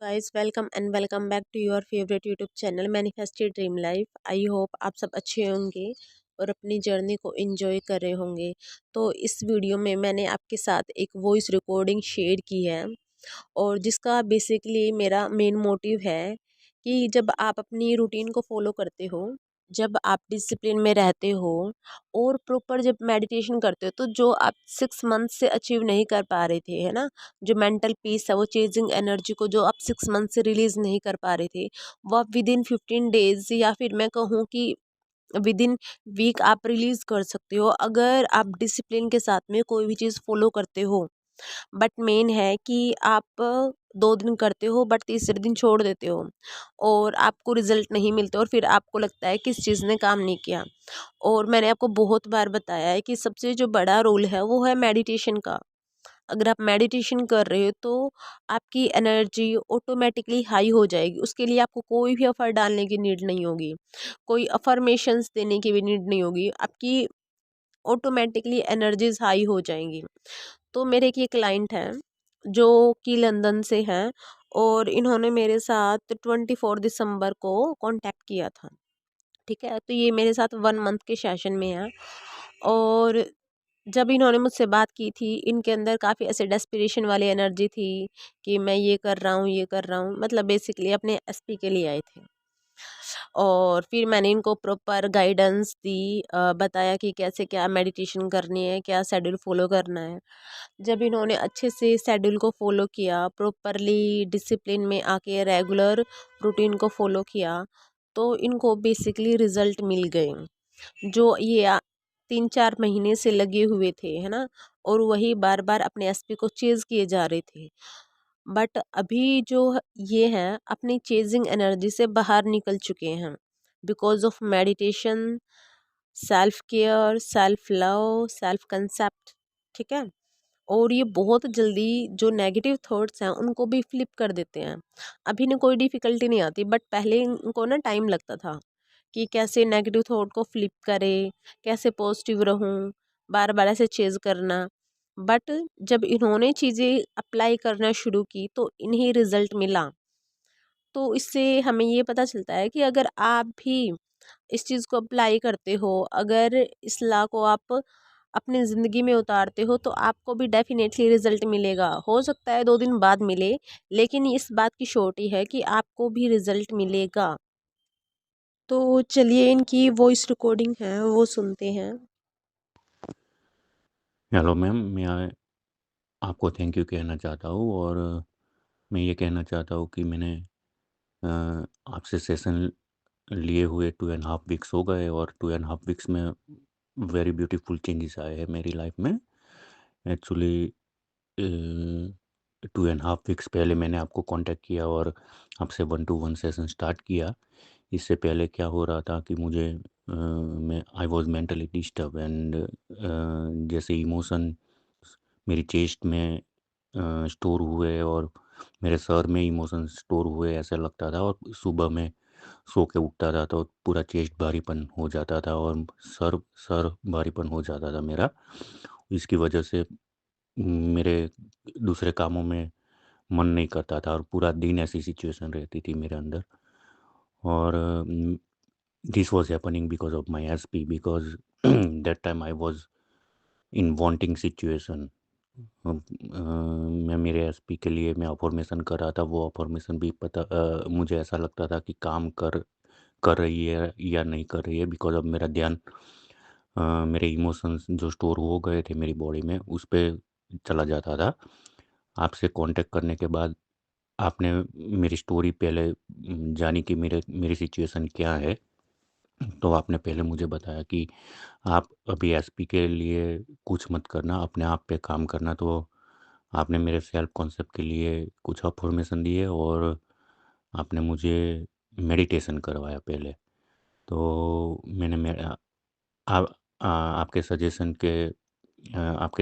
Guys, welcome and welcome back to your favourite YouTube channel manifested dream life. I hope आप सब अच्छे होंगे और अपनी जर्नी को एंजॉय कर रहे होंगे। तो इस वीडियो में मैंने आपके साथ एक वॉइस रिकॉर्डिंग शेयर की है और जिसका बेसिकली मेरा मेन मोटिव है कि जब आप अपनी रूटीन को फॉलो करते हो, जब आप डिसिप्लिन में रहते हो और प्रॉपर जब मेडिटेशन करते हो, तो जो आप 6 मंथ से अचीव नहीं कर पा रहे थे, है ना, जो मेंटल पीस है, वो चेजिंग एनर्जी को जो आप 6 मंथ से रिलीज नहीं कर पा रहे थे, वो आप विद इन 15 डेज या फिर मैं कहूँ कि विद इन वीक आप रिलीज कर सकते हो, अगर आप डिसिप्लिन के साथ में कोई भी चीज़ फॉलो करते हो। बट मेन है कि आप 2 दिन करते हो बट तीसरे दिन छोड़ देते हो और आपको रिजल्ट नहीं मिलते और फिर आपको लगता है कि इस चीज़ ने काम नहीं किया। और मैंने आपको बहुत बार बताया है कि सबसे जो बड़ा रोल है वो है मेडिटेशन का। अगर आप मेडिटेशन कर रहे हो तो आपकी एनर्जी ऑटोमेटिकली हाई हो जाएगी। उसके लिए आपको कोई भी एफर्ट डालने की नीड नहीं होगी, कोई अफर्मेशंस देने की भी नीड नहीं होगी, आपकी ऑटोमेटिकली एनर्जीज हाई हो जाएंगी। तो मेरे एक ये क्लाइंट हैं जो कि लंदन से हैं और इन्होंने मेरे साथ 24 दिसंबर को कांटेक्ट किया था। ठीक है, तो ये मेरे साथ 1 मंथ के सेशन में है। और जब इन्होंने मुझसे बात की थी, इनके अंदर काफ़ी ऐसे डेस्पिरेशन वाली एनर्जी थी कि मैं ये कर रहा हूँ, ये कर रहा हूँ, मतलब बेसिकली अपने एसपी के लिए आए थे। और फिर मैंने इनको प्रॉपर गाइडेंस दी, बताया कि कैसे क्या मेडिटेशन करनी है, क्या शेड्यूल फॉलो करना है। जब इन्होंने अच्छे से शेड्यूल को फॉलो किया, प्रॉपरली डिसिप्लिन में आके रेगुलर रूटीन को फॉलो किया, तो इनको बेसिकली रिजल्ट मिल गए। जो ये 3-4 महीने से लगे हुए थे, है ना, और वही बार बार अपने एसपी को चेज किए जा रहे थे। बट अभी जो ये हैं अपनी चेजिंग एनर्जी से बाहर निकल चुके हैं because of meditation, self care, self love, self concept. ठीक है, और ये बहुत जल्दी जो नेगेटिव थॉट्स हैं उनको भी फ्लिप कर देते हैं। अभी ना कोई डिफ़िकल्टी नहीं आती, बट पहले इनको ना टाइम लगता था कि कैसे नेगेटिव थॉट को फ्लिप करे, कैसे पॉजिटिव रहूं, बार बार ऐसे चेज करना। बट जब इन्होंने चीज़ें अप्लाई करना शुरू की तो इन्हें रिजल्ट मिला। तो इससे हमें ये पता चलता है कि अगर आप भी इस चीज़ को अप्लाई करते हो, अगर इस लॉ को आप अपनी ज़िंदगी में उतारते हो, तो आपको भी डेफिनेटली रिजल्ट मिलेगा। हो सकता है 2 दिन बाद मिले, लेकिन इस बात की श्योरिटी है कि आपको भी रिजल्ट मिलेगा। तो चलिए इनकी वॉइस रिकॉर्डिंग है वो सुनते हैं। हेलो मैम, मैं आपको थैंक यू कहना चाहता हूँ और मैं ये कहना चाहता हूँ कि मैंने आपसे सेशन लिए हुए 2.5 वीक्स हो गए और 2.5 वीक्स में वेरी ब्यूटीफुल चेंजेस आए हैं मेरी लाइफ में। एक्चुअली 2.5 वीक्स पहले मैंने आपको कांटेक्ट किया और आपसे 1-to-1 सेशन स्टार्ट किया। इससे पहले क्या हो रहा था कि मुझे मैं I was mentally disturb and जैसे इमोशन मेरी चेस्ट में स्टोर हुए और मेरे सर में इमोशन स्टोर हुए ऐसा लगता था और सुबह में सो के उठता था तो पूरा चेस्ट भारीपन हो जाता था और सर सर भारीपन हो जाता था मेरा। इसकी वजह से मेरे दूसरे कामों में मन नहीं करता था और पूरा दिन ऐसी सिचुएशन रहती थी मेरे अंदर। और this was happening because of my SP because that time I was in wanting situation. मैं मेरे एसपी के लिए मैं अफर्मेशन कर रहा था, वो अफर्मेशन भी पता मुझे ऐसा लगता था कि काम कर कर रही है या नहीं कर रही है बिकॉज अब मेरा ध्यान मेरे इमोशंस जो स्टोर हो गए थे मेरी बॉडी में उस पे चला जाता था। आपसे कांटेक्ट करने के बाद आपने मेरी स्टोरी पहले जानी कि मेरे मेरी सिचुएशन क्या है। तो आपने पहले मुझे बताया कि आप अभी एसपी के लिए कुछ मत करना, अपने आप पे काम करना। तो आपने मेरे सेल्फ कॉन्सेप्ट के लिए कुछ अफर्मेशन दिए और आपने मुझे मेडिटेशन करवाया पहले। तो मैंने आप आपके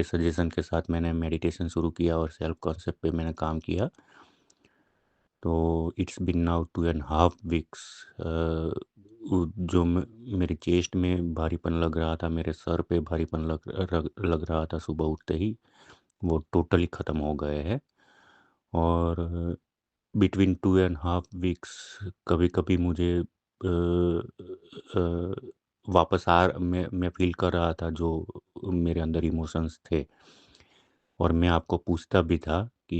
सजेशन के साथ मैंने मेडिटेशन शुरू किया और सेल्फ कॉन्सेप्ट पे मैंने काम किया। तो इट्स बिन नाउ 2.5 वीक्स। जो मेरी चेस्ट में भारीपन लग रहा था, मेरे सर पे भारीपन लग रहा था सुबह उठते ही, वो टोटली ख़त्म हो गए हैं। और बिटवीन 2.5 वीक्स कभी कभी मुझे वापस मैं फील कर रहा था जो मेरे अंदर इमोशंस थे, और मैं आपको पूछता भी था कि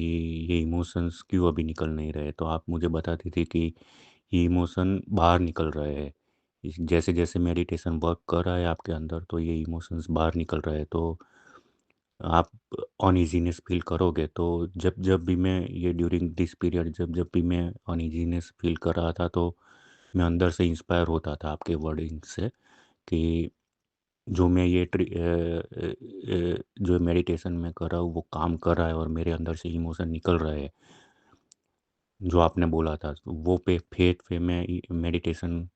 ये इमोशंस क्यों अभी निकल नहीं रहे, तो आप मुझे बताती थी कि ये इमोशन बाहर निकल रहे हैं। जैसे जैसे मेडिटेशन वर्क कर रहा है आपके अंदर, तो ये इमोशंस बाहर निकल रहे हैं, तो आप अनईज़ीनेस फ़ील करोगे। तो जब जब भी मैं ये ड्यूरिंग दिस पीरियड जब जब भी मैं अनईज़ीनेस फ़ील कर रहा था, तो मैं अंदर से इंस्पायर होता था आपके वर्डिंग से कि जो मैं जो मेडिटेशन में कर रहा हूँ वो काम कर रहा है और मेरे अंदर से इमोशन निकल रहे हैं। जो आपने बोला था तो वो पे फेथ पे मैं मेडिटेशन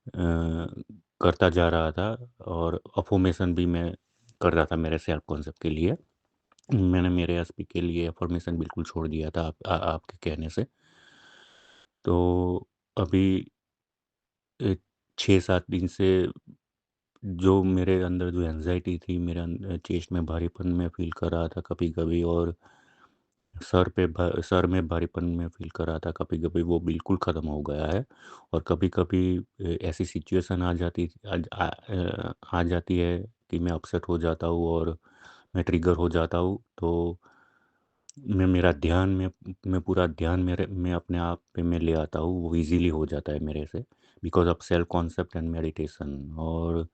करता जा रहा था, और अफ़र्मेशन भी मैं कर रहा था मेरे सेल्फ कॉन्सेप्ट के लिए। मैंने मेरे एसपी के लिए अफ़र्मेशन बिल्कुल छोड़ दिया था आपके कहने से। तो अभी 6-7 दिन से जो मेरे अंदर जो एंग्ज़ायटी थी, चेस्ट में भारीपन मैं फ़ील कर रहा था कभी-कभी, और सर में भारीपन मैं फ़ील कर रहा था कभी-कभी, वो बिल्कुल ख़त्म हो गया है। और कभी-कभी ऐसी सिचुएशन आ जाती है कि मैं अपसेट हो जाता हूँ और मैं ट्रिगर हो जाता हूँ, तो मेरा ध्यान मैं पूरा ध्यान मैं अपने आप पे मैं ले आता हूँ, वो ईज़िली हो जाता है मेरे से, because of self concept and meditation. और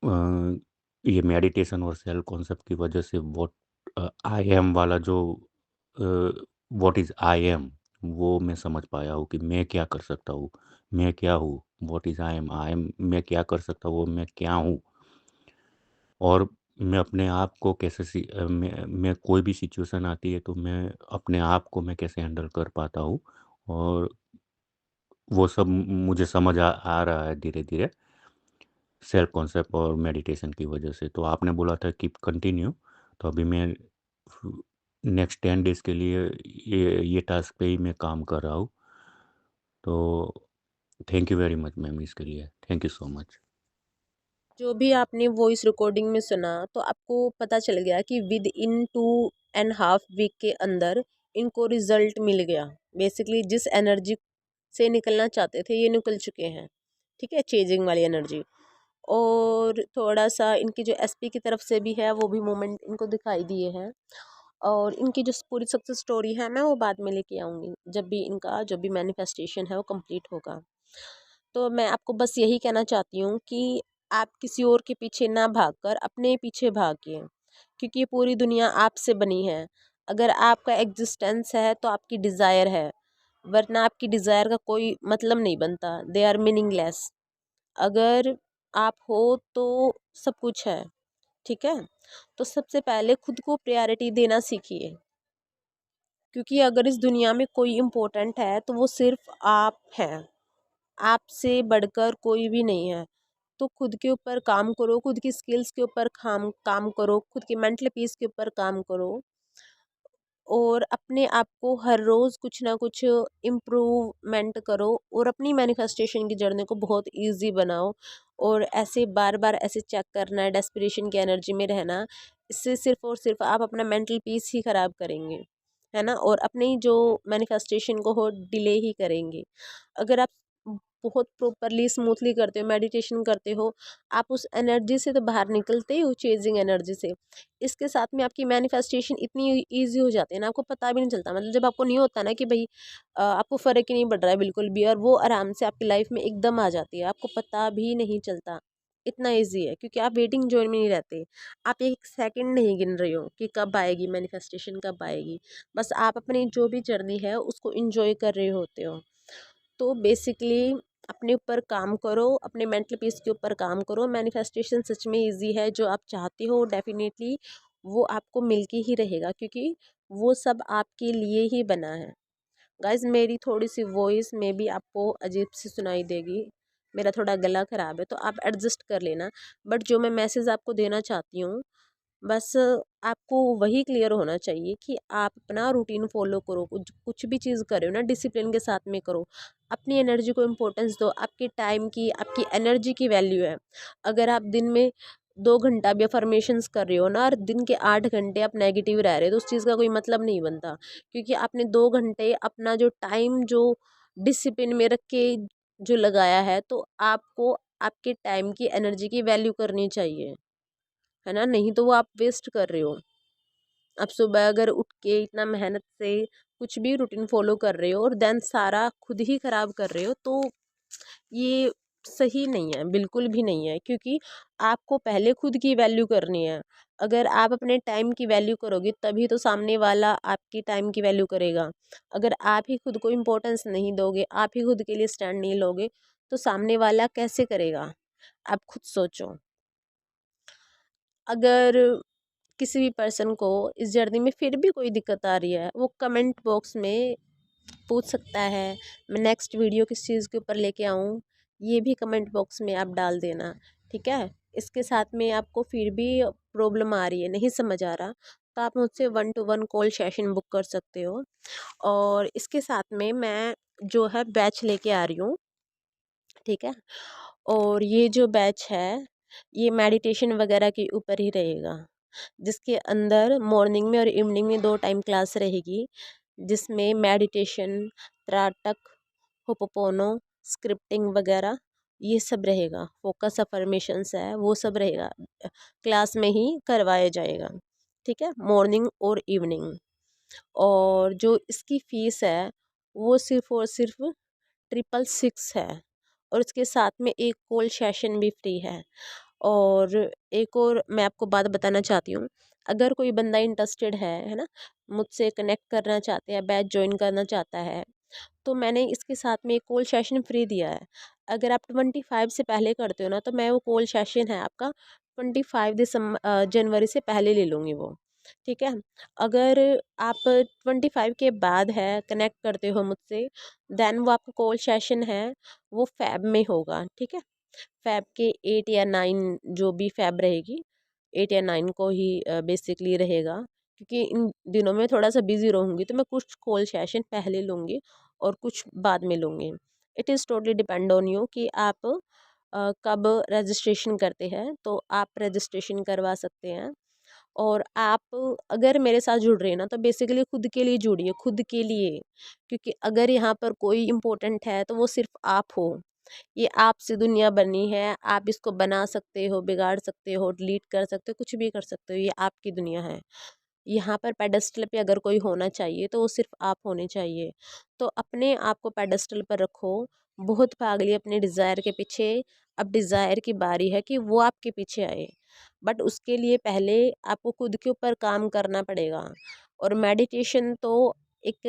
अ, ये मेडिटेशन और सेल्फ कॉन्सेप्ट की वजह से आई एम वाला जो व्हाट इज़ आई एम, वो मैं समझ पाया हूँ कि मैं क्या कर सकता हूँ, मैं क्या हूँ। व्हाट इज़ आई एम मैं क्या कर सकता हूँ, मैं क्या हूँ। और मैं अपने आप को मैं कोई भी सिचुएशन आती है तो मैं अपने आप को मैं कैसे हैंडल कर पाता हूँ, और वो सब मुझे समझ आ रहा है धीरे-धीरे सेल्फ कॉन्सेप्ट और मेडिटेशन की वजह से। तो आपने बोला था कीप कंटिन्यू, तो अभी मैं नेक्स्ट 10 डेज़ के लिए ये टास्क पे ही मैं काम कर रहा हूँ। तो thank you very much ma'am इसके लिए। Thank you so much. जो भी आपने वॉइस रिकॉर्डिंग में सुना, तो आपको पता चल गया कि विद इन 2.5 वीक के अंदर इनको रिजल्ट मिल गया। बेसिकली जिस एनर्जी से निकलना चाहते थे ये निकल चुके हैं। ठीक है, चेजिंग वाली एनर्जी। और थोड़ा सा इनकी जो एसपी की तरफ से भी है वो भी मोमेंट इनको दिखाई दिए हैं। और इनकी जो पूरी सक्सेस स्टोरी है मैं वो बाद में लेके आऊँगी, जब भी इनका जो भी मैनिफेस्टेशन है वो कंप्लीट होगा। तो मैं आपको बस यही कहना चाहती हूँ कि आप किसी और के पीछे ना भागकर अपने पीछे भागिए, क्योंकि ये पूरी दुनिया आपसे बनी है। अगर आपका एग्जिस्टेंस है तो आपकी डिज़ायर है, वरना आपकी डिज़ायर का कोई मतलब नहीं बनता। They are meaningless. अगर आप हो तो सब कुछ है। ठीक है, तो सबसे पहले खुद को प्रायोरिटी देना सीखिए, क्योंकि अगर इस दुनिया में कोई इम्पोर्टेंट है तो वो सिर्फ आप हैं। आपसे बढ़कर कोई भी नहीं है। तो खुद के ऊपर काम करो, खुद की स्किल्स के ऊपर काम काम करो, खुद की मेंटल पीस के ऊपर काम करो, और अपने आप को हर रोज़ कुछ ना कुछ इम्प्रूवमेंट करो, और अपनी मैनिफेस्टेशन की जर्नी को बहुत इजी बनाओ। और ऐसे बार बार ऐसे चेक करना है, डेस्पिरेशन की एनर्जी में रहना, इससे सिर्फ और सिर्फ आप अपना मेंटल पीस ही ख़राब करेंगे, है ना, और अपनी जो मैनिफेस्टेशन को हो डिले ही करेंगे। अगर आप बहुत प्रॉपरली स्मूथली करते हो, मेडिटेशन करते हो, आप उस एनर्जी से तो बाहर निकलते ही हो, चेजिंग एनर्जी से। इसके साथ में आपकी मैनिफेस्टेशन इतनी ईजी हो जाती है ना, आपको पता भी नहीं चलता। मतलब जब आपको नहीं होता ना कि भाई आपको फ़र्क ही नहीं पड़ रहा है बिल्कुल भी, और वो आराम से आपकी लाइफ में एकदम आ जाती है, आपको पता भी नहीं चलता। इतना ईजी है, क्योंकि आप वेटिंग जोन में नहीं रहते। आप एक सेकंड नहीं गिन रहे हो कि कब आएगी मैनिफेस्टेशन, कब आएगी। बस आप अपनी जो भी जर्नी है उसको इंजॉय कर रहे होते हो। तो बेसिकली अपने ऊपर काम करो, अपने मेंटल पीस के ऊपर काम करो। मैनिफेस्टेशन सच में इजी है, जो आप चाहते हो डेफिनेटली वो आपको मिल के ही रहेगा, क्योंकि वो सब आपके लिए ही बना है। गाइज, मेरी थोड़ी सी वॉइस में भी आपको अजीब सी सुनाई देगी, मेरा थोड़ा गला ख़राब है, तो आप एडजस्ट कर लेना। बट जो मैं मैसेज आपको देना चाहती हूँ, बस आपको वही क्लियर होना चाहिए कि आप अपना रूटीन फॉलो करो, कुछ कुछ भी चीज़ कर रहे हो ना डिसिप्लिन के साथ में करो। अपनी एनर्जी को इम्पोर्टेंस दो, आपके टाइम की, आपकी एनर्जी की वैल्यू है। अगर आप दिन में 2 घंटा भी अफर्मेशंस कर रहे हो ना और दिन के 8 घंटे आप नेगेटिव रह रहे हो तो उस चीज़ का कोई मतलब नहीं बनता, क्योंकि आपने 2 घंटे अपना जो टाइम जो डिसिप्लिन में रख के जो लगाया है, तो आपको आपके टाइम की एनर्जी की वैल्यू करनी चाहिए, है ना? नहीं तो वो आप वेस्ट कर रहे हो। आप सुबह अगर उठ के इतना मेहनत से कुछ भी रूटीन फॉलो कर रहे हो और देन सारा खुद ही खराब कर रहे हो, तो ये सही नहीं है, बिल्कुल भी नहीं है, क्योंकि आपको पहले खुद की वैल्यू करनी है। अगर आप अपने टाइम की वैल्यू करोगे तभी तो सामने वाला आपकी टाइम की वैल्यू करेगा। अगर आप ही खुद को इम्पोर्टेंस नहीं दोगे, आप ही खुद के लिए स्टैंड नहीं लोगे, तो सामने वाला कैसे करेगा? आप खुद सोचो। अगर किसी भी पर्सन को इस जर्नी में फिर भी कोई दिक्कत आ रही है, वो कमेंट बॉक्स में पूछ सकता है। मैं नेक्स्ट वीडियो किस चीज़ के ऊपर लेके आऊँ, ये भी कमेंट बॉक्स में आप डाल देना, ठीक है? इसके साथ में आपको फिर भी प्रॉब्लम आ रही है, नहीं समझ आ रहा, तो आप मुझसे 1 टू 1 कॉल सेशन बुक कर सकते हो। और इसके साथ में मैं जो है बैच लेके आ रही हूँ, ठीक है? और ये जो बैच है, ये मेडिटेशन वगैरह के ऊपर ही रहेगा, जिसके अंदर मॉर्निंग में और इवनिंग में 2 टाइम क्लास रहेगी, जिसमें मेडिटेशन, त्राटक, होपोपोनो, स्क्रिप्टिंग वगैरह ये सब रहेगा। फोकस अफर्मेशंस है वो सब रहेगा, क्लास में ही करवाया जाएगा, ठीक है? मॉर्निंग और इवनिंग। और जो इसकी फ़ीस है वो सिर्फ़ और सिर्फ़ 666 है, और इसके साथ में एक कॉल सेशन भी फ्री है। और एक और मैं आपको बात बताना चाहती हूँ, अगर कोई बंदा इंटरेस्टेड है ना, मुझसे कनेक्ट करना चाहते हैं, बैच ज्वाइन करना चाहता है, तो मैंने इसके साथ में एक कॉल सेशन फ्री दिया है। अगर आप 25 से पहले करते हो ना, तो मैं वो कॉल सेशन है आपका जनवरी से पहले ले लूँगी वो, ठीक है? अगर आप 25 के बाद है कनेक्ट करते हो मुझसे, देन वो आपका कॉल सेशन है वो फ़ेब में होगा, ठीक है? फ़ेब के 8 या 9, जो भी फ़ेब रहेगी, 8 या 9 को ही बेसिकली रहेगा, क्योंकि इन दिनों में थोड़ा-सा बिज़ी रहूँगी, तो मैं कुछ कॉल सेशन पहले लूँगी और कुछ बाद में लूँगी। It is totally depend on you कि आप कब रजिस्ट्रेशन करते हैं, तो आप रजिस्ट्रेशन करवा सकते हैं। और आप अगर मेरे साथ जुड़ रहे हैं ना, तो बेसिकली खुद के लिए जुड़िए, खुद के लिए, क्योंकि अगर यहाँ पर कोई इम्पोर्टेंट है तो वो सिर्फ आप हो। ये आपसे दुनिया बनी है, आप इसको बना सकते हो, बिगाड़ सकते हो, डिलीट कर सकते हो, कुछ भी कर सकते हो, ये आपकी दुनिया है। यहाँ पर पेडेस्टल पे अगर कोई होना चाहिए तो वो सिर्फ आप होने चाहिए। तो अपने आप को पेडेस्टल पर रखो, बहुत भाग लिए अपने डिज़ायर के पीछे, अब डिज़ायर की बारी है कि वो आपके पीछे आए। बट उसके लिए पहले आपको खुद के ऊपर काम करना पड़ेगा। और मेडिटेशन तो एक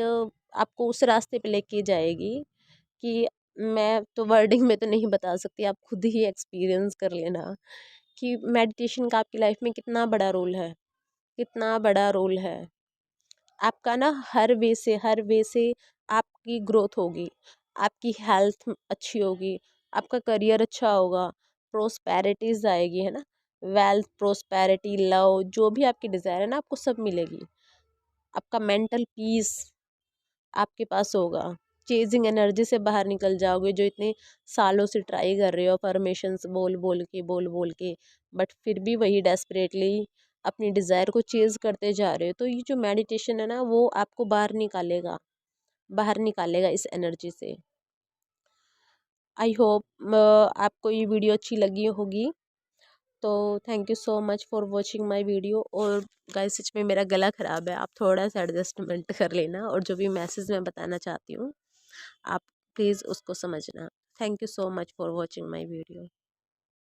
आपको उस रास्ते पे लेके जाएगी कि मैं तो वर्डिंग में तो नहीं बता सकती, आप खुद ही एक्सपीरियंस कर लेना कि मेडिटेशन का आपकी लाइफ में कितना बड़ा रोल है, कितना बड़ा रोल है। आपका ना हर वे से आपकी ग्रोथ होगी, आपकी हेल्थ अच्छी होगी, आपका करियर अच्छा होगा, प्रोस्पेरिटीज़ आएगी, है ना? वेल्थ, प्रोस्पेरिटी, लव, जो भी आपकी डिज़ायर है ना, आपको सब मिलेगी। आपका मेंटल पीस आपके पास होगा। चेज़िंग एनर्जी से बाहर निकल जाओगे, जो इतने सालों से ट्राई कर रहे हो अफ़र्मेशंस बोल बोल के, बट फिर भी वही डेस्परेटली अपनी डिज़ायर को चेज़ करते जा रहे हो। तो ये जो मेडिटेशन है ना, वो आपको बाहर निकालेगा इस एनर्जी से। आई होप आपको ये वीडियो अच्छी लगी होगी। तो thank you so much for watching my video. और गाइस सच में मेरा गला ख़राब है, आप थोड़ा सा एडजस्टमेंट कर लेना, और जो भी मैसेज मैं बताना चाहती हूँ आप प्लीज़ उसको समझना। Thank you so much for watching my video.